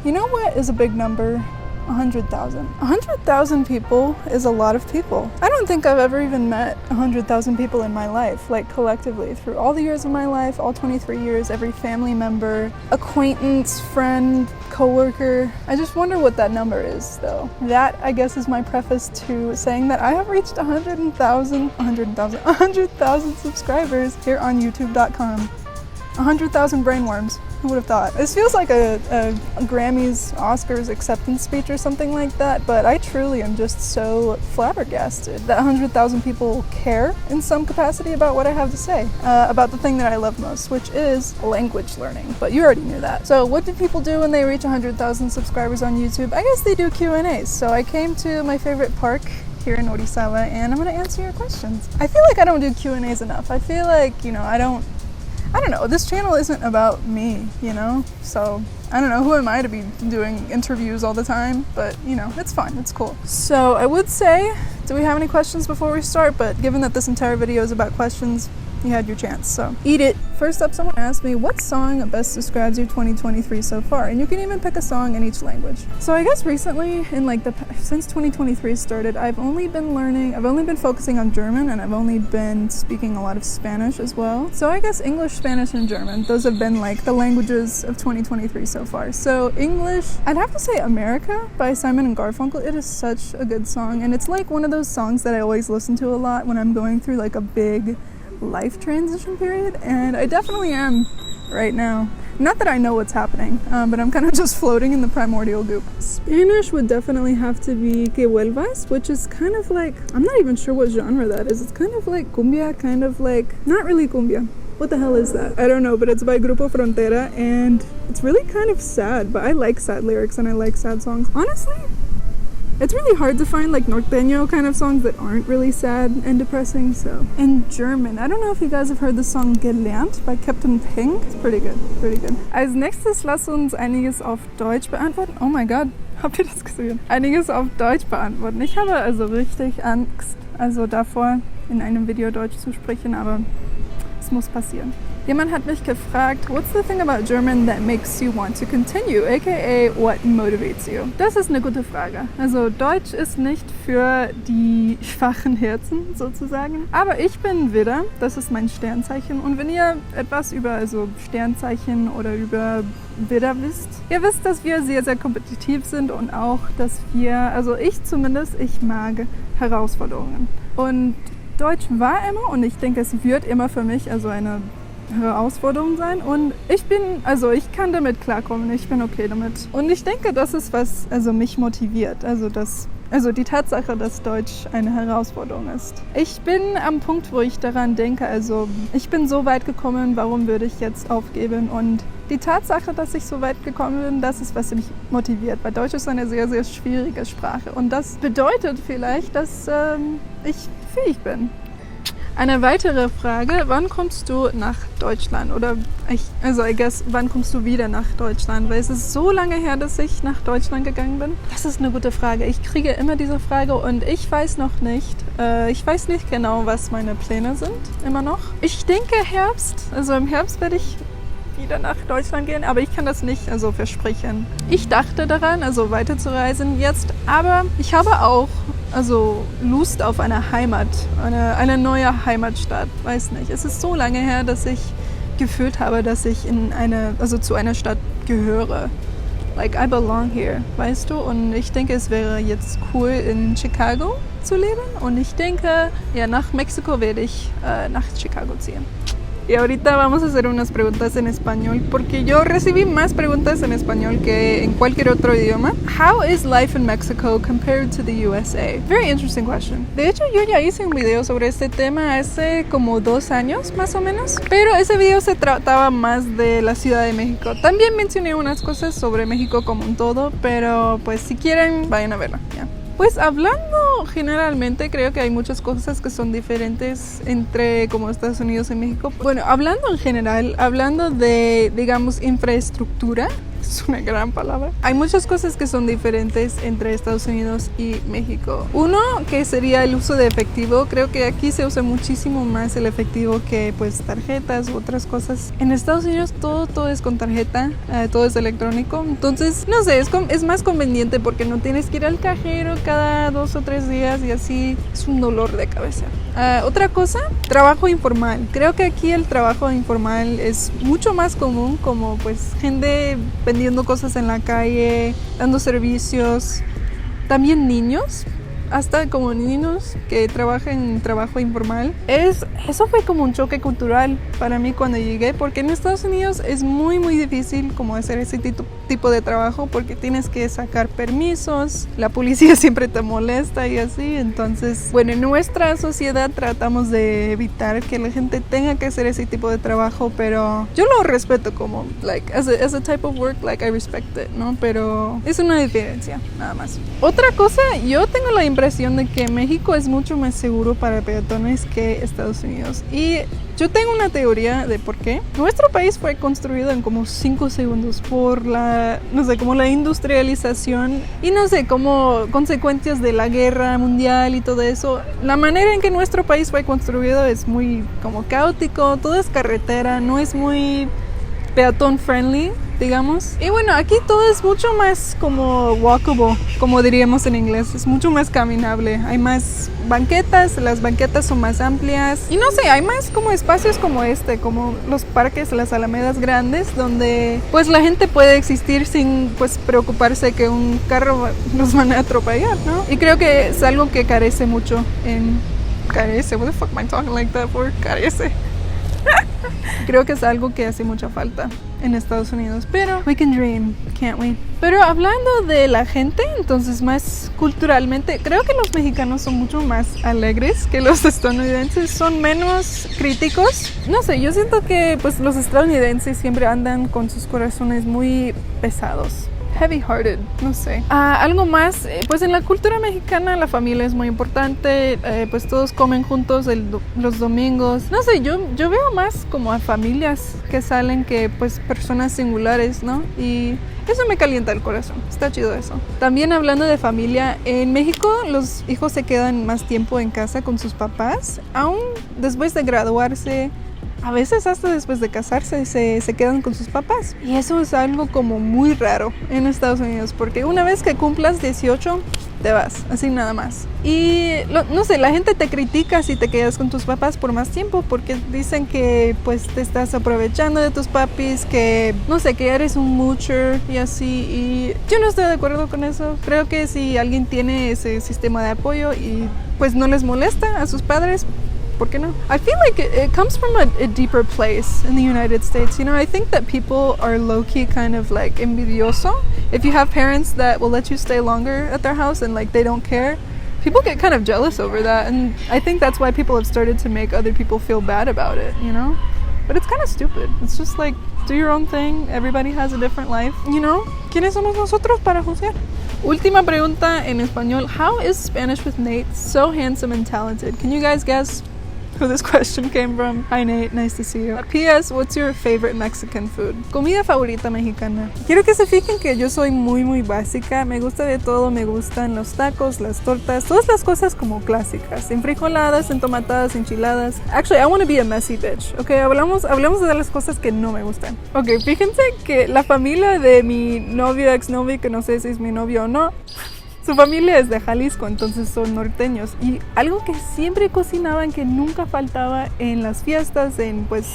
You know what is a big number? 100,000. 100,000 people is a lot of people. I don't think I've ever even met 100,000 people in my life, like collectively, through all the years of my life, all 23 years, every family member, acquaintance, friend, coworker. I just wonder what that number is, though. That, I guess, is my preface to saying that I have reached 100,000 subscribers here on YouTube.com. 100,000 brainworms. Who would have thought? This feels like a Grammys, Oscars acceptance speech or something like that, but I truly am just so flabbergasted that 100,000 people care in some capacity about what I have to say, about the thing that I love most, which is language learning. But you already knew that. So what do people do when they reach 100,000 subscribers on YouTube? I guess they do Q&As. So I came to my favorite park here in Orizaba, and I'm gonna answer your questions. I feel like I don't do Q&As enough. I feel like, I don't know, this channel isn't about me, So, I don't know, who am I to be doing interviews all the time? But, it's fun, it's cool. So, I would say, do we have any questions before we start? But given that this entire video is about questions, you had your chance, so eat it. First up, someone asked me, what song best describes your 2023 so far? And you can even pick a song in each language. So I guess recently, since 2023 started, I've only been focusing on German, and I've only been speaking a lot of Spanish as well. So I guess English, Spanish, and German, those have been the languages of 2023 so far. So English, I'd have to say America by Simon and Garfunkel. It is such a good song, and it's one of those songs that I always listen to a lot when I'm going through a big life transition period, and I definitely am right now. Not that I know what's happening, but I'm kind of just floating in the primordial goop. Spanish would definitely have to be Que Vuelvas, which is kind of I'm not even sure what genre that is. It's kind of like cumbia, not really cumbia. What the hell is that? I don't know, but it's by Grupo Frontera, and it's really kind of sad, but I like sad lyrics and I like sad songs. Honestly, it's really hard to find norteño kind of songs that aren't really sad and depressing, so. In German, I don't know if you guys have heard the song Gelernt by Captain Pink. It's pretty good, pretty good. Als nächstes lass uns einiges auf Deutsch beantworten. Oh my god, habt ihr das gesehen? Einiges auf Deutsch beantworten. Ich habe also richtig Angst, davor in einem Video Deutsch zu sprechen, aber es muss passieren. Jemand hat mich gefragt, what's the thing about German that makes you want to continue, aka what motivates you? Das ist eine gute Frage. Also Deutsch ist nicht für die schwachen Herzen sozusagen, aber ich bin Widder, das ist mein Sternzeichen, und wenn ihr etwas über Sternzeichen oder über Widder wisst, ihr wisst, dass wir sehr, sehr kompetitiv sind und auch, dass ich mag Herausforderungen. Und Deutsch war immer, und ich denke, es wird immer für mich eine Herausforderung sein, und ich kann damit klarkommen, ich bin okay damit. Und ich denke, das ist, was mich motiviert, die Tatsache, dass Deutsch eine Herausforderung ist. Ich bin am Punkt, wo ich daran denke, ich bin so weit gekommen, warum würde ich jetzt aufgeben? Und die Tatsache, dass ich so weit gekommen bin, das ist, was mich motiviert, weil Deutsch ist eine sehr, sehr schwierige Sprache, und das bedeutet vielleicht, dass ich fähig bin. Eine weitere Frage, wann kommst du nach Deutschland? Oder wann kommst du wieder nach Deutschland? Weil es ist so lange her, dass ich nach Deutschland gegangen bin. Das ist eine gute Frage. Ich kriege immer diese Frage, und ich weiß noch nicht. Ich weiß nicht genau, was meine Pläne sind, immer noch. Ich denke Herbst. Im Herbst werde ich wieder nach Deutschland gehen, aber ich kann das nicht versprechen. Ich dachte daran, weiterzureisen jetzt, aber ich habe auch Lust auf eine Heimat, eine neue Heimatstadt, weiß nicht. Es ist so lange her, dass ich gefühlt habe, dass ich zu einer Stadt gehöre. I belong here, weißt du? Und ich denke, es wäre jetzt cool, in Chicago zu leben, und ich denke, nach Mexiko werde ich nach Chicago ziehen. Y ahorita vamos a hacer unas preguntas en español, porque yo recibí más preguntas en español que en cualquier otro idioma. How is life in Mexico compared to the USA? Very interesting question. De hecho, yo ya hice un video sobre este tema hace como 2 años, más o menos. Pero ese video se trataba más de la Ciudad de México. También mencioné unas cosas sobre México como un todo, pero pues si quieren, vayan a verla. Yeah. Pues hablando generalmente, creo que hay muchas cosas que son diferentes entre como Estados Unidos y México. Bueno, hablando en general, hablando de, digamos, infraestructura, Es una gran palabra. Hay muchas cosas que son diferentes entre Estados Unidos y México. Uno, que sería el uso de efectivo. Creo que aquí se usa muchísimo más el efectivo que pues tarjetas u otras cosas. En Estados Unidos todo es con tarjeta, todo es electrónico. Entonces, no sé, es más conveniente porque no tienes que ir al cajero cada 2 o 3 días y así es un dolor de cabeza. Otra cosa, trabajo informal. Creo que aquí el trabajo informal es mucho más común, como pues gente vendiendo cosas en la calle, dando servicios. También niños, hasta como niños que trabajan en trabajo informal. Eso fue como un choque cultural para mí cuando llegué, porque en Estados Unidos es muy difícil como hacer ese tipo de trabajo porque tienes que sacar permisos, la policía siempre te molesta y así. Entonces, bueno, en nuestra sociedad tratamos de evitar que la gente tenga que hacer ese tipo de trabajo, pero yo lo respeto como, like, as a type of work, like, I respect it, ¿no? Pero es una diferencia, nada más. Otra cosa, yo tengo la impresión de que México es mucho más seguro para peatones que Estados Unidos. Y yo tengo una teoría de por qué. Nuestro país fue construido en como 5 segundos por como la industrialización y no sé, como consecuencias de la guerra mundial y todo eso. La manera en que nuestro país fue construido es muy como caótico, todo es carretera, no es muy peatón friendly, digamos. Y bueno, aquí todo es mucho más como walkable, como diríamos en inglés, es mucho más caminable. Hay más banquetas, las banquetas son más amplias y no sé, hay más como espacios como como los parques, las alamedas grandes, donde pues la gente puede existir sin pues preocuparse que un carro nos van a atropellar, ¿no? Y creo que es algo que carece mucho carece, what the fuck am I talking like that for? Carece. Creo que es algo que hace mucha falta en Estados Unidos, pero we can dream, can't we? Pero hablando de la gente, entonces más culturalmente, creo que los mexicanos son mucho más alegres que los estadounidenses, son menos críticos. No sé, yo siento que pues los estadounidenses siempre andan con sus corazones muy pesados. Heavy-hearted, no sé. Algo más, pues en la cultura mexicana la familia es muy importante, pues todos comen juntos los domingos. No sé, yo veo más como a familias que salen que pues personas singulares, ¿no? Y eso me calienta el corazón, está chido eso. También hablando de familia, en México los hijos se quedan más tiempo en casa con sus papás, aún después de graduarse. A veces hasta después de casarse se quedan con sus papás. Y eso es algo como muy raro en Estados Unidos, porque una vez que cumplas 18, te vas, así nada más. Y no sé, la gente te critica si te quedas con tus papás por más tiempo, porque dicen que pues te estás aprovechando de tus papis, que no sé, que eres un moocher y así. Y yo no estoy de acuerdo con eso. Creo que si alguien tiene ese sistema de apoyo y pues no les molesta a sus padres, ¿por qué no? I feel like it comes from a deeper place in the United States. You know, I think that people are low-key kind of like envidioso. If you have parents that will let you stay longer at their house and like they don't care, people get kind of jealous over that. And I think that's why people have started to make other people feel bad about it, you know? But it's kind of stupid. It's just like, do your own thing. Everybody has a different life, you know? ¿Quiénes somos nosotros para juzgar? Última pregunta en español. How is Spanish with Nate so handsome and talented? Can you guys guess who this question came from? Hi Nate, nice to see you. P.S. What's your favorite Mexican food? Comida favorita mexicana. Quiero que se fijen que yo soy muy básica. Me gusta de todo, me gustan los tacos, las tortas, todas las cosas como clásicas. Enfrijoladas, entomatadas, enchiladas. Actually, I want to be a messy bitch. Okay, hablamos de las cosas que no me gustan. Okay, fíjense que la familia de mi novio, exnovio, que no sé si es mi novio o no, su familia es de Jalisco, entonces son norteños. Y algo que siempre cocinaban, que nunca faltaba en las fiestas, en pues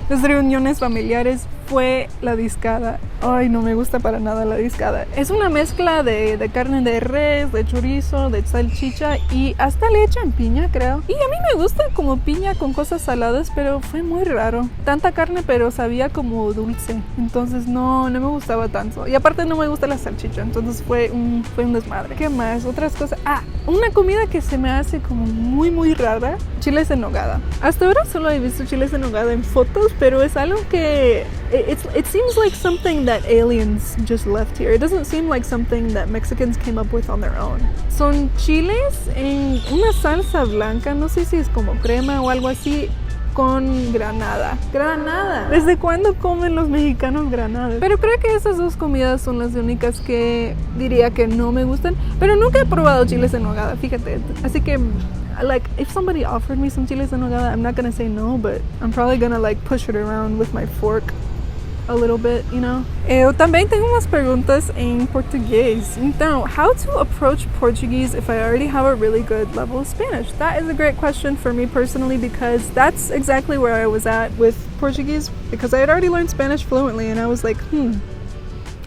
las reuniones familiares, fue la discada. Ay, no me gusta para nada la discada. Es una mezcla de carne de res, de chorizo, de salchicha y hasta le echan piña, creo. Y a mí me gusta como piña con cosas saladas, pero fue muy raro. Tanta carne, pero sabía como dulce. Entonces no me gustaba tanto. Y aparte no me gusta la salchicha, entonces fue un desmadre. ¿Qué más? Otras cosas. Una comida que se me hace como muy rara. Chiles en nogada. Hasta ahora solo he visto chiles en nogada en fotos, pero es algo que it seems like something that aliens just left here. It doesn't seem like something that Mexicans came up with on their own. Son chiles en una salsa blanca, no sé si es como crema o algo así. con granada. ¡Granada! ¿Desde cuándo comen los mexicanos granadas? Pero creo que esas dos comidas son las únicas que diría que no me gustan. Pero nunca he probado chiles en nogada, fíjate. Así que, like, if somebody offered me some chiles en nogada, I'm not gonna say no, but I'm probably gonna, like, push it around with my fork a little bit, you know. Eu também tenho umas perguntas em português. Então, how to approach Portuguese if I already have a really good level of Spanish? That is a great question for me personally, because that's exactly where I was at with Portuguese, because I had already learned Spanish fluently and I was like,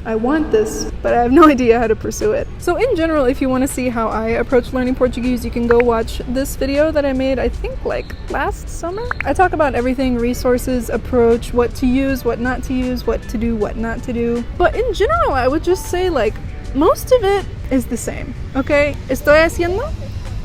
I want this, but I have no idea how to pursue it. So in general, if you want to see how I approach learning Portuguese, you can go watch this video that I made, I think like last summer. I talk about everything, resources, approach, what to use, what not to use, what to do, what not to do. But in general, I would just say like most of it is the same, okay? Estoy haciendo,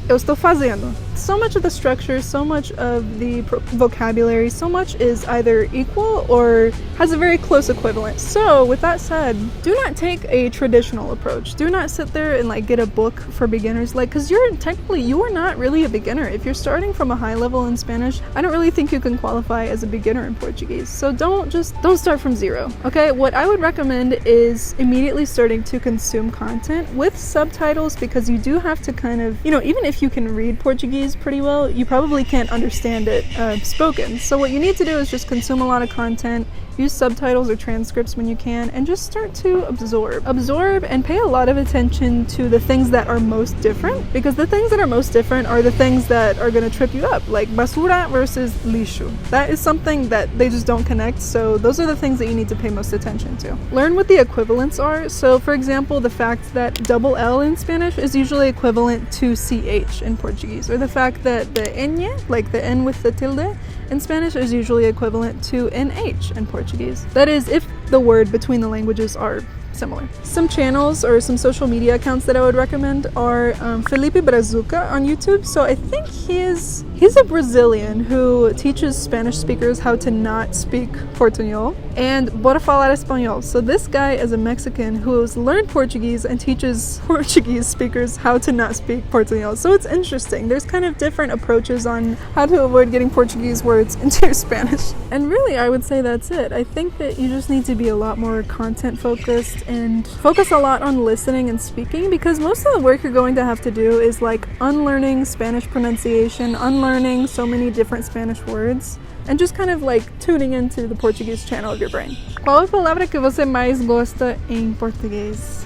eu estou fazendo. So much of the structure, so much of the vocabulary, so much is either equal or has a very close equivalent. So with that said, do not take a traditional approach. Do not sit there and like get a book for beginners, like, because you are not really a beginner. If you're starting from a high level in Spanish, I don't really think you can qualify as a beginner in Portuguese. So don't start from zero, okay? What I would recommend is immediately starting to consume content with subtitles, because you do have to kind of, you know, even if you can read Portuguese pretty well, you probably can't understand it spoken. So what you need to do is just consume a lot of content, use subtitles or transcripts when you can, and just start to absorb and pay a lot of attention to the things that are most different, because the things that are most different are the things that are going to trip you up, like basura versus lixo. That is something that they just don't connect, so those are the things that you need to pay most attention to. Learn what the equivalents are. So for example, the fact that double L in Spanish is usually equivalent to CH in Portuguese, or the fact that the ñ, like the N with the tilde, in Spanish is usually equivalent to NH in Portuguese. That is, if the word between the languages are similar. Some channels or some social media accounts that I would recommend are Felipe Brazuca on YouTube. So I think he's a Brazilian who teaches Spanish speakers how to not speak Portuñol, and Bora Falar Espanhol. So this guy is a Mexican who has learned Portuguese and teaches Portuguese speakers how to not speak Portuñol. So it's interesting. There's kind of different approaches on how to avoid getting Portuguese words into your Spanish. And really, I would say that's it. I think that you just need to be a lot more content focused and focus a lot on listening and speaking, because most of the work you're going to have to do is like unlearning Spanish pronunciation, unlearning so many different Spanish words, and just kind of like tuning into the Portuguese channel of your brain. Qual é a palavra que você mais gosta em português?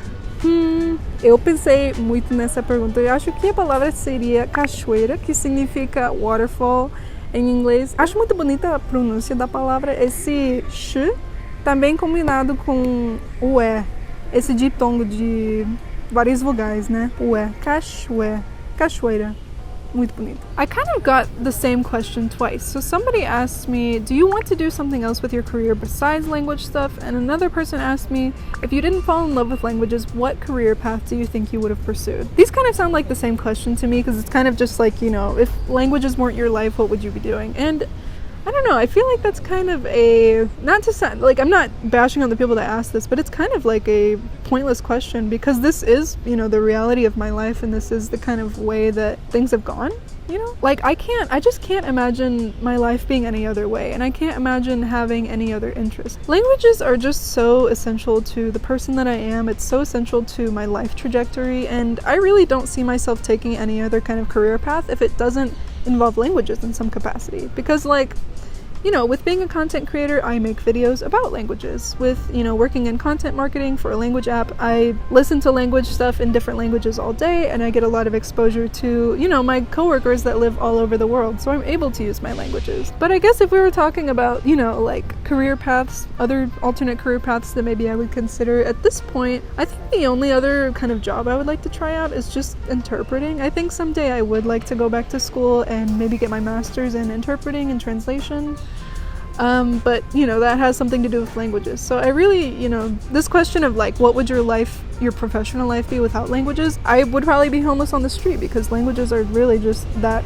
Eu pensei muito nessa pergunta. Eu acho que a palavra seria cachoeira, que significa waterfall em inglês. Acho muito bonita a pronúncia da palavra, esse sh, também combinado com o E, esse ditongo de várias vogais, né? O E, cachoeira. Muito bonito. I kind of got the same question twice. So somebody asked me, do you want to do something else with your career besides language stuff? And another person asked me, if you didn't fall in love with languages, what career path do you think you would have pursued? These kind of sound like the same question to me, because it's kind of just like, you know, if languages weren't your life, what would you be doing? And I don't know, I feel like that's kind of a, not to sound, like I'm not bashing on the people that ask this, but it's kind of like a pointless question, because this is, you know, the reality of my life, and this is the kind of way that things have gone, you know? Like I just can't imagine my life being any other way, and I can't imagine having any other interest. Languages are just so essential to the person that I am, it's so essential to my life trajectory, and I really don't see myself taking any other kind of career path if it doesn't involve languages in some capacity. Because like, you know, with being a content creator, I make videos about languages. With, you know, working in content marketing for a language app, I listen to language stuff in different languages all day, and I get a lot of exposure to, you know, my coworkers that live all over the world, so I'm able to use my languages. But I guess if we were talking about, you know, like career paths, other alternate career paths that maybe I would consider at this point, I think the only other kind of job I would like to try out is just interpreting. I think someday I would like to go back to school and maybe get my master's in interpreting and translation. But, you know, that has something to do with languages. So I really, you know, this question of like, what would your professional life be without languages? I would probably be homeless on the street, because languages are really just that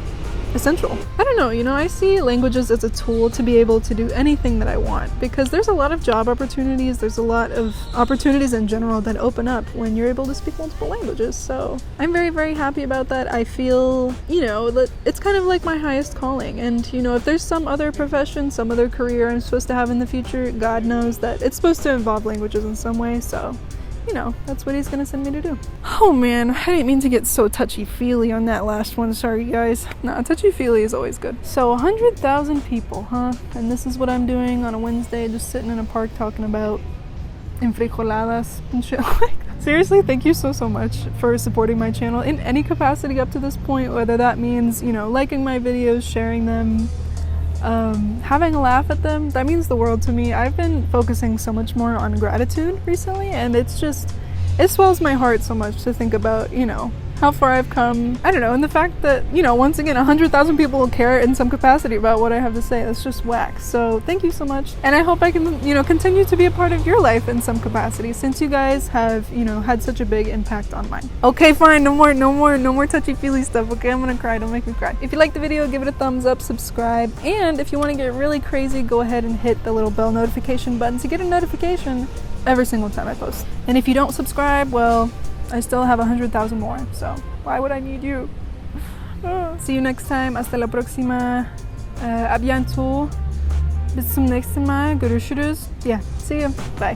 essential. I don't know, you know, I see languages as a tool to be able to do anything that I want, because there's a lot of job opportunities, there's a lot of opportunities in general that open up when you're able to speak multiple languages. So I'm very, very happy about that. I feel, you know, that it's kind of like my highest calling. And, you know, if there's some other profession, some other career I'm supposed to have in the future, God knows that it's supposed to involve languages in some way. So, you know, that's what he's gonna send me to do. Oh man, I didn't mean to get so touchy-feely on that last one, sorry guys. Nah, touchy-feely is always good. So 100,000 people, huh? And this is what I'm doing on a Wednesday, just sitting in a park talking about enfrijoladas and shit like that. Seriously, thank you so much for supporting my channel in any capacity up to this point, whether that means, you know, liking my videos, sharing them, having a laugh at them. That means the world to me. I've been focusing so much more on gratitude recently, and it swells my heart so much to think about, you know, how far I've come. I don't know, and the fact that, you know, once again, 100,000 people will care in some capacity about what I have to say. That's just whack. So thank you so much, and I hope I can, you know, continue to be a part of your life in some capacity, since you guys have, you know, had such a big impact on mine. Okay, fine, no more touchy-feely stuff, okay? I'm gonna cry, don't make me cry. If you liked the video, give it a thumbs up, subscribe, and if you want to get really crazy, go ahead and hit the little bell notification button to get a notification every single time I post. And if you don't subscribe, well, I still have 100,000 more, so why would I need you? See you next time. Hasta la próxima. À bientôt. Bis zum nächsten Mal. Görüşürüz. Yeah, see you. Bye.